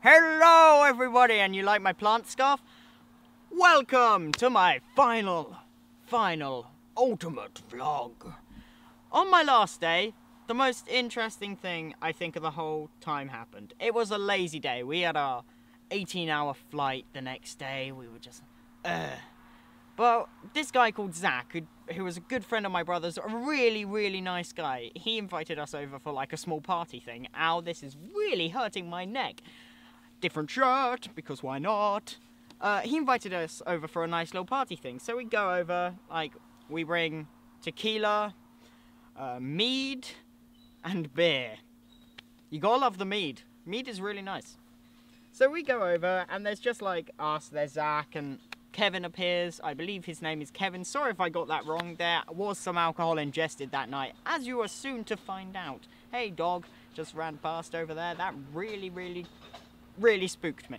Hello everybody, and you like my plant scarf? Welcome to my final, ultimate vlog. On my last day, the most interesting thing I think of the whole time happened. It was a lazy day. We had our 18-hour flight the next day. We were just, But this guy called Zach, who was a good friend of my brother's, a really nice guy. He invited us over for like a small party thing. Ow, this is really hurting my neck. Different shirt, because why not? He invited us over for a nice little party thing. So we go over, like, we bring tequila, mead, and beer. You gotta love the mead. Mead is really nice. So we go over, and there's just like us, there's Zach, and Kevin appears. I believe his name is Kevin. Sorry if I got that wrong. There was some alcohol ingested that night, as you are soon to find out. Hey dog, just ran past over there. That really spooked me.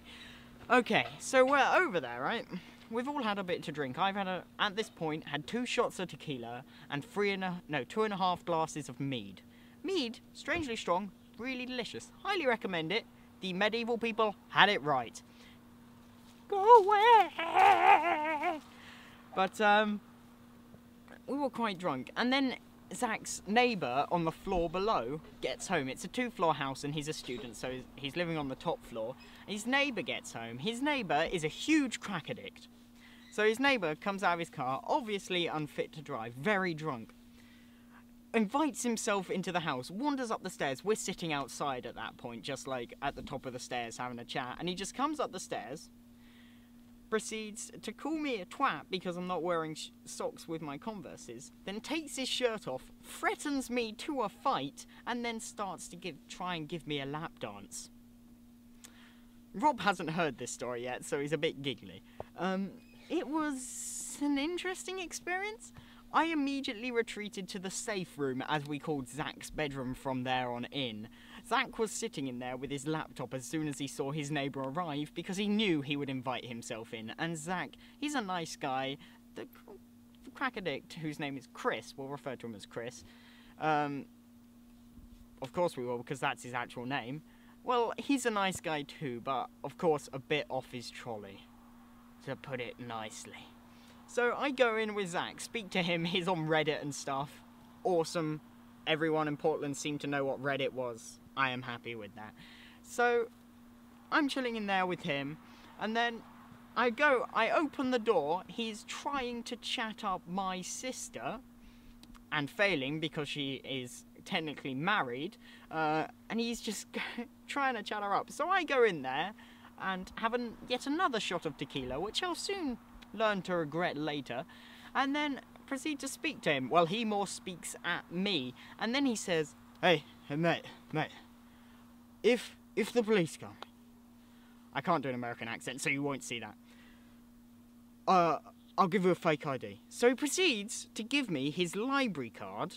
Okay, so we're over there, right? We've all had a bit to drink. I've had at this point, had 2 shots of tequila and 2.5 glasses of mead. Mead, strangely strong, really delicious. Highly recommend it. The medieval people had it right. Go away! But, we were quite drunk. And then Zach's neighbour on the floor below gets home. It's a 2-floor house and he's a student, so he's living on the top floor. His neighbour gets home. His neighbour is a huge crack addict. So his neighbour comes out of his car, obviously unfit to drive, very drunk. Invites himself into the house, wanders up the stairs. We're sitting outside at that point, just like at the top of the stairs having a chat. And he just comes up the stairs, proceeds to call me a twat because I'm not wearing socks with my Converses, then takes his shirt off, threatens me to a fight, and then starts to try and give me a lap dance. Rob hasn't heard this story yet, so he's a bit giggly. It was an interesting experience. I immediately retreated to the safe room, as we called Zach's bedroom from there on in. Zach was sitting in there with his laptop as soon as he saw his neighbour arrive, because he knew he would invite himself in. And Zach, he's a nice guy. The crack addict, whose name is Chris, we'll refer to him as Chris. Of course we will, because that's his actual name. Well, he's a nice guy too, but of course a bit off his trolley, to put it nicely. So I go in with Zach, speak to him, he's on Reddit and stuff. Awesome. Everyone in Portland seemed to know what Reddit was. I am happy with that. So I'm chilling in there with him, and then I open the door. He's trying to chat up my sister, and failing because she is technically married, and he's just trying to chat her up. So I go in there and have yet another shot of tequila, which I'll soon learn to regret later, and then proceed to speak to him. Well, he more speaks at me, and then he says, hey mate, if the police come, I can't do an American accent, so you won't see that, I'll give you a fake ID. So he proceeds to give me his library card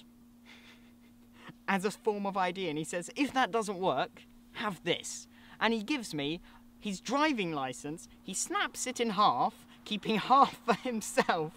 as a form of ID, and he says, if that doesn't work, have this. And he gives me his driving license. He snaps it in half, keeping half for himself,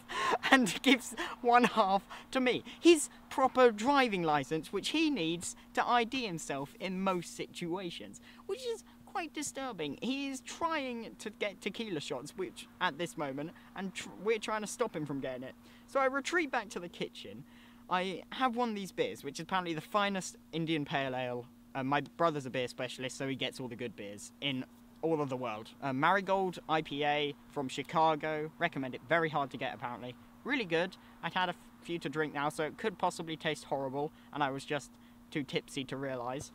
and gives one half to me. His proper driving license, which he needs to ID himself in most situations, which is quite disturbing. He is trying to get tequila shots, which at this moment, and we're trying to stop him from getting it. So I retreat back to the kitchen. I have one of these beers, which is apparently the finest Indian Pale Ale. My brother's a beer specialist, so he gets all the good beers in all of the world. Marigold IPA from Chicago. Recommend it. Very hard to get, apparently. Really good. I've had a few to drink now, so it could possibly taste horrible, and I was just too tipsy to realise.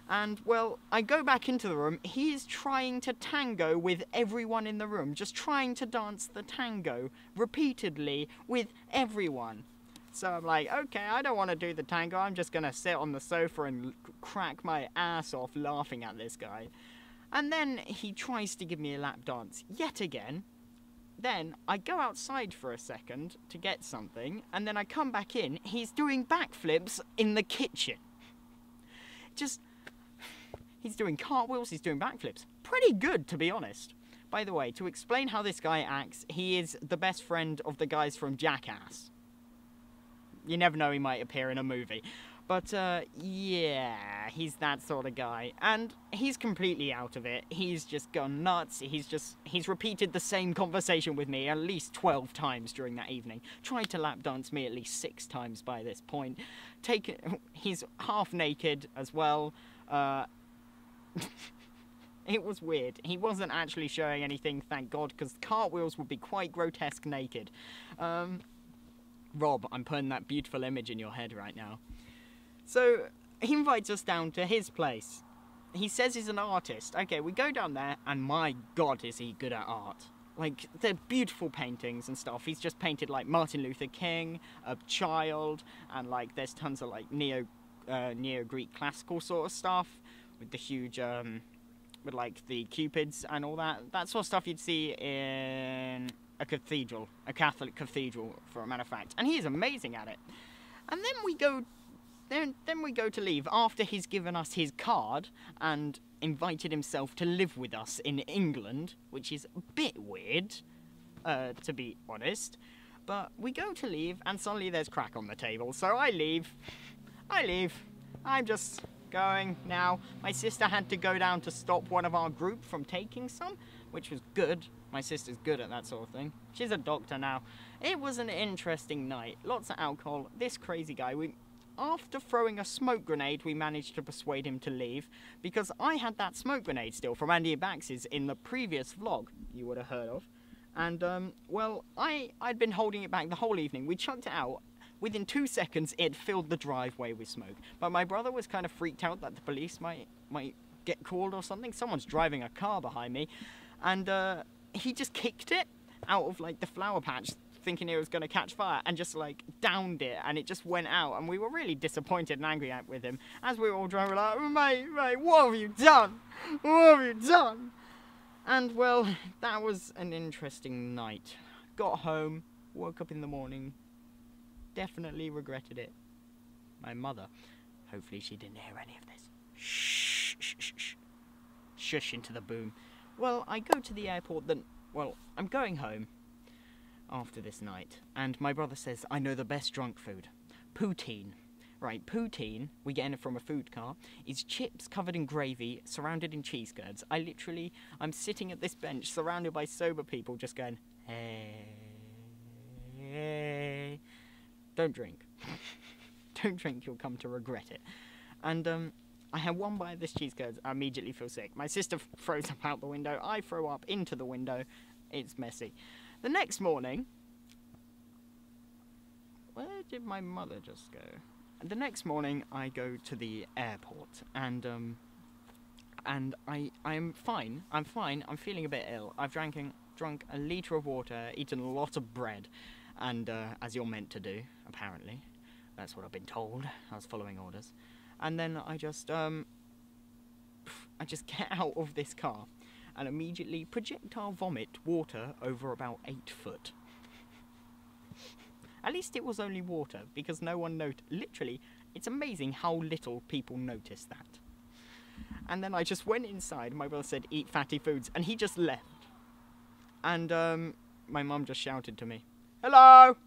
And, well, I go back into the room. He is trying to tango with everyone in the room. Just trying to dance the tango repeatedly with everyone. So I'm like, okay, I don't want to do the tango. I'm just going to sit on the sofa and crack my ass off laughing at this guy. And then he tries to give me a lap dance yet again. Then I go outside for a second to get something, and then I come back in. He's doing backflips in the kitchen. He's doing cartwheels, he's doing backflips. Pretty good, to be honest. By the way, to explain how this guy acts, he is the best friend of the guys from Jackass. You never know, he might appear in a movie. But, yeah, he's that sort of guy. And he's completely out of it. He's just gone nuts. He's repeated the same conversation with me at least 12 times during that evening. Tried to lap dance me at least 6 times by this point. He's half naked as well. It was weird. He wasn't actually showing anything, thank God, because cartwheels would be quite grotesque naked. Rob, I'm putting that beautiful image in your head right now. So, he invites us down to his place. He says he's an artist. Okay, we go down there, and my God, is he good at art. Like, they're beautiful paintings and stuff. He's just painted, like, Martin Luther King, a child, and, like, there's tons of, like, Neo-Greek classical sort of stuff, with the huge, with, like, the cupids and all that. That sort of stuff you'd see in a cathedral, a Catholic cathedral, for a matter of fact. And he's amazing at it. And then we go to leave after he's given us his card and invited himself to live with us in England, which is a bit weird, to be honest. But we go to leave and suddenly there's crack on the table. So I leave. I'm just going now. My sister had to go down to stop one of our group from taking some, which was good. My sister's good at that sort of thing. She's a doctor now. It was an interesting night. Lots of alcohol. This crazy guy, after throwing a smoke grenade, we managed to persuade him to leave, because I had that smoke grenade still from Andy Bax's in the previous vlog you would have heard of. And, well, I'd been holding it back the whole evening. We chucked it out. Within 2 seconds, it filled the driveway with smoke. But my brother was kind of freaked out that the police might get called or something. Someone's driving a car behind me. And, he just kicked it out of, like, the flower patch, thinking it was going to catch fire, and just like downed it, and it just went out, and we were really disappointed and angry with him as we were all driving, like, mate, what have you done? What have you done? And well, that was an interesting night. Got home, woke up in the morning, definitely regretted it. My mother, hopefully she didn't hear any of this. Shh, shh, shh, shh. Shush into the boom. Well, I go to the airport, I'm going home after this night, and my brother says, I know the best drunk food. Poutine. Right, poutine, we get in it from a food car, is chips covered in gravy, surrounded in cheese curds. I'm sitting at this bench, surrounded by sober people, just going, hey. Don't drink. Don't drink, you'll come to regret it. And, I had one bite of this cheese curds, I immediately feel sick. My sister throws up out the window, I throw up into the window. It's messy. The next morning, where did my mother just go? The next morning, I go to the airport, and I'm fine. I'm fine. I'm feeling a bit ill. I've drunk a litre of water, eaten a lot of bread, and as you're meant to do, apparently, that's what I've been told. I was following orders, and then I just get out of this car and immediately projectile vomit water over about 8 foot. At least it was only water, because no one noticed. Literally, it's amazing how little people notice that. And then I just went inside, my brother said, eat fatty foods, and he just left. And my mum just shouted to me, hello!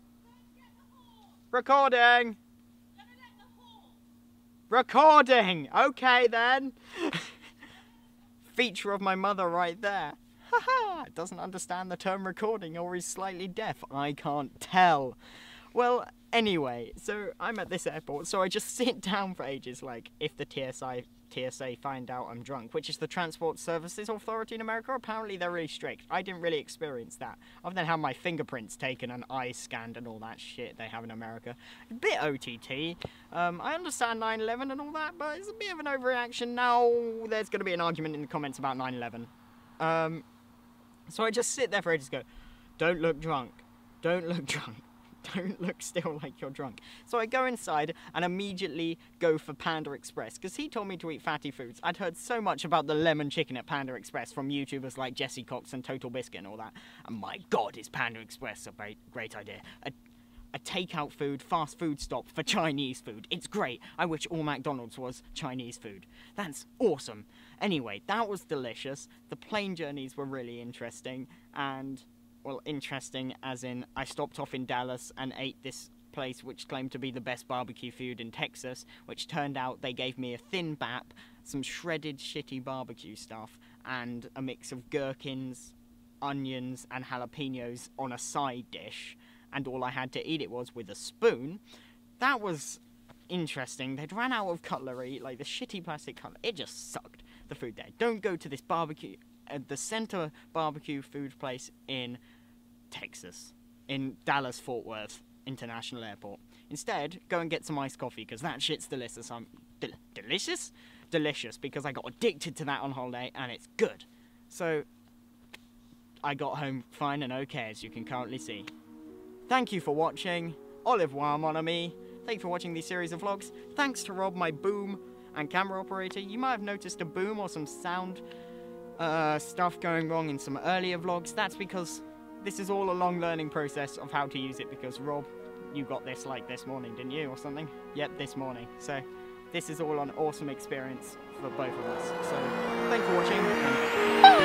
Recording! Recording! Okay then! Feature of my mother right there. Haha! Doesn't understand the term recording, or is slightly deaf. I can't tell. Well, anyway, so I'm at this airport, so I just sit down for ages, like, if the TSA find out I'm drunk, which is the Transport Services Authority in America. Apparently they're really strict. I didn't really experience that, other than having my fingerprints taken and eyes scanned and all that shit they have in America. A bit OTT. I understand 9/11 and all that, but it's a bit of an overreaction. Now there's going to be an argument in the comments about 9/11. So I just sit there for ages and go, don't look drunk, don't look drunk. Don't look still like you're drunk. So I go inside and immediately go for Panda Express, because he told me to eat fatty foods. I'd heard so much about the lemon chicken at Panda Express from YouTubers like Jesse Cox and Total Biscuit and all that. And my God, is Panda Express a great idea. A takeout food, fast food stop for Chinese food. It's great. I wish all McDonald's was Chinese food. That's awesome. Anyway, that was delicious. The plane journeys were really interesting, and... well, interesting as in I stopped off in Dallas and ate this place which claimed to be the best barbecue food in Texas, which turned out they gave me a thin bap, some shredded shitty barbecue stuff, and a mix of gherkins, onions, and jalapenos on a side dish, and all I had to eat it was with a spoon. That was interesting. They'd ran out of cutlery, like the shitty plastic cutlery. It just sucked, the food there. Don't go to this barbecue, the center barbecue food place in Texas, in Dallas-Fort Worth International Airport. Instead, go and get some iced coffee, because that shit's delicious. Delicious? Delicious, because I got addicted to that on holiday, and it's good. So, I got home fine and okay, as you can currently see. Thank you for watching. Au revoir, mon ami. Thanks for watching these series of vlogs. Thanks to Rob, my boom and camera operator. You might have noticed a boom or some sound stuff going wrong in some earlier vlogs. That's because this is all a long learning process of how to use it, because Rob, you got this like this morning, didn't you, or something? Yep, this morning. So this is all an awesome experience for both of us. So thanks for watching. And